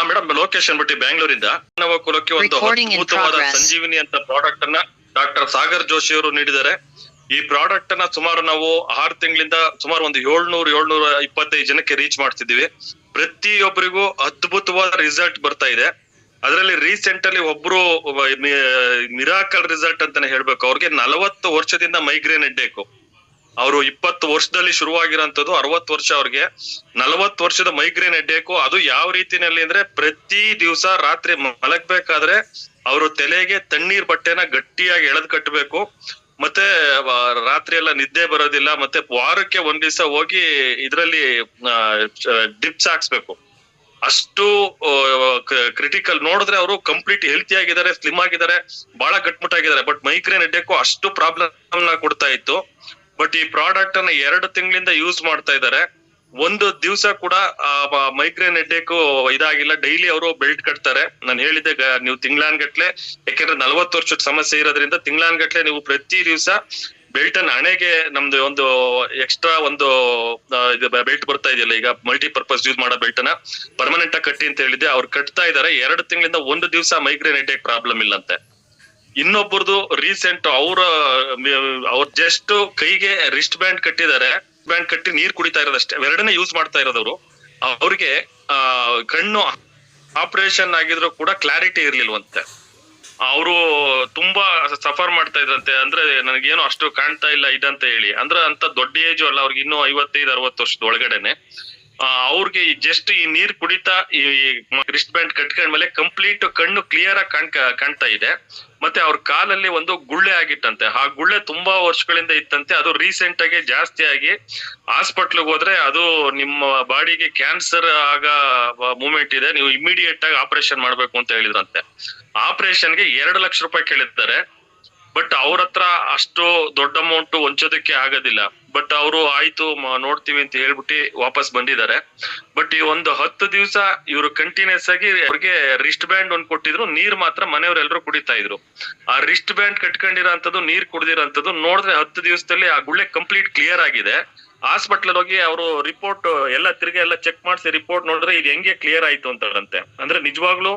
Madam location ಬಿಟ್ಟು ಬ್ಯಾಂಗ್ಳೂರಿಂದ ಮಾನವ ಕುಲಕ್ಕೆ ಒಂದು ಅದ್ಭುತವಾದ ಸಂಜೀವಿನಿ ಅಂತ ಪ್ರಾಡಕ್ಟ್ ಅನ್ನ ಡಾಕ್ಟರ್ ಸಾಗರ್ ಜೋಶಿ ಅವರು ನೀಡಿದ್ದಾರೆ. ಈ ಪ್ರಾಡಕ್ಟ್ ಅನ್ನ ಸುಮಾರು ನಾವು 6 ತಿಂಗಳಿಂದ ಸುಮಾರು ಒಂದು 725 ಜನಕ್ಕೆ ರೀಚ್ ಮಾಡ್ತಿದೀವಿ. ಪ್ರತಿಯೊಬ್ಬರಿಗೂ ಅದ್ಭುತವಾದ ರಿಸಲ್ಟ್ ಬರ್ತಾ ಇದೆ. ಅದರಲ್ಲಿ ರೀಸೆಂಟ್ ಅಲ್ಲಿ ಒಬ್ರು ಮಿರಾಕಲ್ ರಿಸಲ್ಟ್ ಅಂತಾನೆ ಹೇಳ್ಬೇಕು. ಅವ್ರಿಗೆ 40 ವರ್ಷದಿಂದ ಮೈಗ್ರೇನ್ ಹೆಡ್ಡೇಕು. ಅವರು 20 ವರ್ಷದಲ್ಲಿ ಶುರುವಾಗಿರೋಂಥದ್ದು 60 ವರ್ಷ ಅವ್ರಿಗೆ 40 ವರ್ಷದ ಮೈಗ್ರೇನ್ ಹೆಡ್ಡೇಕು. ಅದು ಯಾವ ರೀತಿನಲ್ಲಿ ಅಂದ್ರೆ ಪ್ರತಿ ದಿವಸ ರಾತ್ರಿ ಮಲಗ್ಬೇಕಾದ್ರೆ ಅವರು ತಲೆಗೆ ತಣ್ಣೀರ್ ಬಟ್ಟೆನ ಗಟ್ಟಿಯಾಗಿ ಎಳೆದ್ ಕಟ್ಟಬೇಕು. ಮತ್ತೆ ರಾತ್ರಿ ಎಲ್ಲ ನಿದ್ದೆ ಬರೋದಿಲ್ಲ. ಮತ್ತೆ ವಾರಕ್ಕೆ ಒಂದ್ ದಿವಸ ಹೋಗಿ ಇದ್ರಲ್ಲಿ ಡಿಪ್ಸ್ ಹಾಕ್ಸ್ಬೇಕು. ಅಷ್ಟು ಕ್ರಿಟಿಕಲ್. ನೋಡಿದ್ರೆ ಅವರು ಕಂಪ್ಲೀಟ್ ಹೆಲ್ತಿ ಆಗಿದ್ದಾರೆ, ಸ್ಲಿಮ್ ಆಗಿದ್ದಾರೆ, ಬಹಳ ಗಟ್ಮುಟ್ಟಾಗಿದ್ದಾರೆ. ಬಟ್ ಮೈಗ್ರೇನ್ ಹೆಡ್ಡೇಕು ಅಷ್ಟು ಪ್ರಾಬ್ಲಮ್ ನ ಕೊಡ್ತಾ ಇತ್ತು. ಬಟ್ ಈ ಪ್ರಾಡಕ್ಟ್ ಅನ್ನ 2 ತಿಂಗಳಿಂದ ಯೂಸ್ ಮಾಡ್ತಾ ಇದ್ದಾರೆ. ಒಂದು ದಿವಸ ಕೂಡ ಮೈಗ್ರೇನ್ ಹೆಡ್ಡೇಕು ಇದಾಗಿಲ್ಲ. ಡೈಲಿ ಅವರು ಬೆಲ್ಟ್ ಕಟ್ತಾರೆ. ನಾನು ಹೇಳಿದ್ದೆ ನೀವು ತಿಂಗಳಾನ್ಗಟ್ಲೆ, ಯಾಕೆಂದ್ರೆ 40 ವರ್ಷದ ಸಮಸ್ಯೆ ಇರೋದ್ರಿಂದ ತಿಂಗಳಾನ್ಗಟ್ಲೆ ನೀವು ಪ್ರತಿ ದಿವಸ ಬೆಲ್ಟ್ ಅನ್ನ ಹಣೆಗೆ ನಮ್ದು ಒಂದು ಎಕ್ಸ್ಟ್ರಾ ಒಂದು ಬೆಲ್ಟ್ ಬರ್ತಾ ಇದೆಯಲ್ಲ ಈಗ ಮಲ್ಟಿಪರ್ಪಸ್ ಯೂಸ್ ಮಾಡೋ ಬೆಲ್ಟ್ ನ ಪರ್ಮನೆಂಟ್ ಆಗಿ ಕಟ್ಟಿ ಅಂತ ಹೇಳಿದ್ದೆ. ಅವ್ರು ಕಟ್ತಾ ಇದಾರೆ. 2 ತಿಂಗಳಿಂದ ಒಂದು ದಿವಸ ಮೈಗ್ರೇನ್ ಹೆಡ್ಡೇಕ್ ಪ್ರಾಬ್ಲಮ್ ಇಲ್ಲಂತೆ. ಇನ್ನೊಬ್ಬರದು ರೀಸೆಂಟ್ ಅವ್ರ ಜಸ್ಟ್ ಕೈಗೆ ರಿಸ್ಟ್ ಬ್ಯಾಂಡ್ ಕಟ್ಟಿದ್ದಾರೆ. ಬ್ಯಾಂಡ್ ಕಟ್ಟಿ ನೀರ್ ಕುಡಿತಾ ಇರೋದಷ್ಟೇ, ಎರಡನೇ ಯೂಸ್ ಮಾಡ್ತಾ ಇರೋದವ್ರು. ಅವ್ರಿಗೆ ಕಣ್ಣು ಆಪರೇಷನ್ ಆಗಿದ್ರು ಕೂಡ ಕ್ಲಾರಿಟಿ ಇರ್ಲಿಲ್ವಂತೆ. ಅವರು ತುಂಬಾ ಸಫರ್ ಮಾಡ್ತಾ ಇದ್ರಂತೆ. ಅಂದ್ರೆ ನನಗೇನು ಅಷ್ಟು ಕಾಣ್ತಾ ಇಲ್ಲ ಇದಂತ ಹೇಳಿ. ಅಂದ್ರೆ ಅಂತ ದೊಡ್ಡ ಏಜು ಅಲ್ಲ, ಅವ್ರಿಗೆ ಇನ್ನೂ 55-60 ವರ್ಷದ ಒಳಗಡೆನೆ. ಅವ್ರಿಗೆ ಜಸ್ಟ್ ಈ ನೀರ್ ಕುಡಿತಾ ಈ ರಿಸ್ಟ್ ಬ್ಯಾಂಡ್ ಕಟ್ಕೊಂಡ್ಮೇಲೆ ಕಂಪ್ಲೀಟ್ ಕಣ್ಣು ಕ್ಲಿಯರ್ ಆಗಿ ಕಾಣ್ತಾ ಇದೆ. ಮತ್ತೆ ಅವ್ರ ಕಾಲಲ್ಲಿ ಒಂದು ಗುಳ್ಳೆ ಆಗಿತ್ತಂತೆ. ಆ ಗುಳ್ಳೆ ತುಂಬಾ ವರ್ಷಗಳಿಂದ ಇತ್ತಂತೆ. ಅದು ರೀಸೆಂಟ್ ಆಗಿ ಜಾಸ್ತಿ ಆಗಿ ಹಾಸ್ಪಿಟ್ಲ್ಗೆ ಹೋದ್ರೆ ಅದು ನಿಮ್ಮ ಬಾಡಿಗೆ ಕ್ಯಾನ್ಸರ್ ಆಗ ಮೂವ್ಮೆಂಟ್ ಇದೆ, ನೀವು ಇಮಿಡಿಯೇಟ್ ಆಗಿ ಆಪರೇಷನ್ ಮಾಡ್ಬೇಕು ಅಂತ ಹೇಳಿದ್ರಂತೆ. ಆಪರೇಷನ್ಗೆ 2 ಲಕ್ಷ ರೂಪಾಯಿ ಕೇಳಿದ್ದಾರೆ. ಬಟ್ ಅವ್ರ ಹತ್ರ ಅಷ್ಟು ದೊಡ್ಡ ಅಮೌಂಟ್ ಹೊಂಚೋದಕ್ಕೆ ಆಗೋದಿಲ್ಲ. ಬಟ್ ಅವರು ಆಯ್ತು ನೋಡ್ತೀವಿ ಅಂತ ಹೇಳ್ಬಿಟ್ಟು ವಾಪಸ್ ಬಂದಿದ್ದಾರೆ. ಬಟ್ ಈ ಒಂದು 10 ದಿವಸ ಇವರು ಕಂಟಿನ್ಯೂಸ್ ಆಗಿ ಅವ್ರಿಗೆ ರಿಸ್ಟ್ ಬ್ಯಾಂಡ್ ಒಂದ್ ಕೊಟ್ಟಿದ್ರು. ನೀರ್ ಮಾತ್ರ ಮನೆಯವರೆಲ್ಲರೂ ಕುಡಿತಾ ಇದ್ರು. ಆ ರಿಸ್ಟ್ ಬ್ಯಾಂಡ್ ಕಟ್ಕೊಂಡಿರೋಂಥದ್ದು ನೀರ್ ಕುಡಿದಿರೋಂಥದ್ದು ನೋಡಿದ್ರೆ 10 ದಿವಸದಲ್ಲಿ ಆ ಗುಳ್ಳೆ ಕಂಪ್ಲೀಟ್ ಕ್ಲಿಯರ್ ಆಗಿದೆ. ಹಾಸ್ಪಿಟ್ಲ್ ಹೋಗಿ ಅವರು ರಿಪೋರ್ಟ್ ಎಲ್ಲ ತಿರ್ಗಿ ಎಲ್ಲ ಚೆಕ್ ಮಾಡಿಸಿ ರಿಪೋರ್ಟ್ ನೋಡಿದ್ರೆ ಇದು ಹೆಂಗೆ ಕ್ಲಿಯರ್ ಆಯ್ತು ಅಂತಾರಂತೆ. ಅಂದ್ರೆ ನಿಜವಾಗ್ಲೂ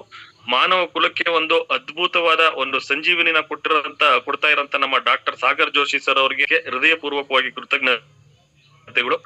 ಮಾನವ ಕುಲಕ್ಕೆ ಒಂದು ಅದ್ಭುತವಾದ ಒಂದು ಸಂಜೀವಿನಿನ ಕೊಡ್ತಾ ಇರೋಂತ ನಮ್ಮ ಡಾಕ್ಟರ್ ಸಾಗರ್ ಜೋಶಿ ಸರ್ ಅವರಿಗೆ ಹೃದಯಪೂರ್ವಕವಾಗಿ ಕೃತಜ್ಞತೆಗಳು.